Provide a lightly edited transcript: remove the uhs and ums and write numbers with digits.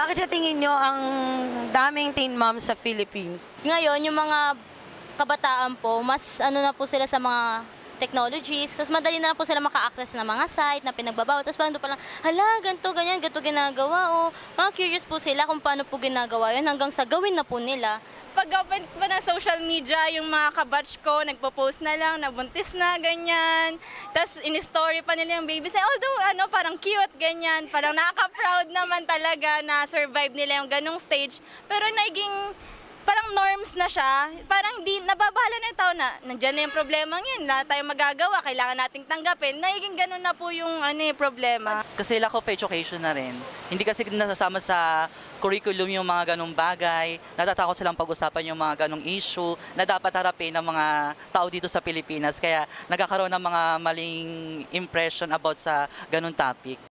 Bakit sa tingin nyo ang daming teen moms sa Philippines? Ngayon, yung mga kabataan po, mas ano na po sila sa mga technologies, tapos madali na lang po sila maka-access ng mga site na pinagbabawal. Tapos parang doon pa lang, hala, ganito, ganyan, ganito ginagawa. O, mga curious po sila kung paano po ginagawa yun hanggang sa gawin na po nila. Pag-open ko na social media, yung mga kabatch ko, nagpo-post na lang, nabuntis na, ganyan. Tapos in-story pa nila yung baby. Although, parang cute, ganyan. Parang nakaka-proud naman talaga na survive nila yung ganong stage. Pero naging parang norms na siya. Parang hindi, nababahala na yung tao na, nandiyan na yung problema yun, wala tayong magagawa, kailangan nating tanggapin. Naging ganun na po yung problema. Kasi lack of education na rin. Hindi kasi nasasama sa curriculum yung mga ganong bagay. Natatakot silang pag-usapan yung mga ganong issue na dapat harapin ng mga tao dito sa Pilipinas. Kaya nagkakaroon ng mga maling impression about sa ganong topic.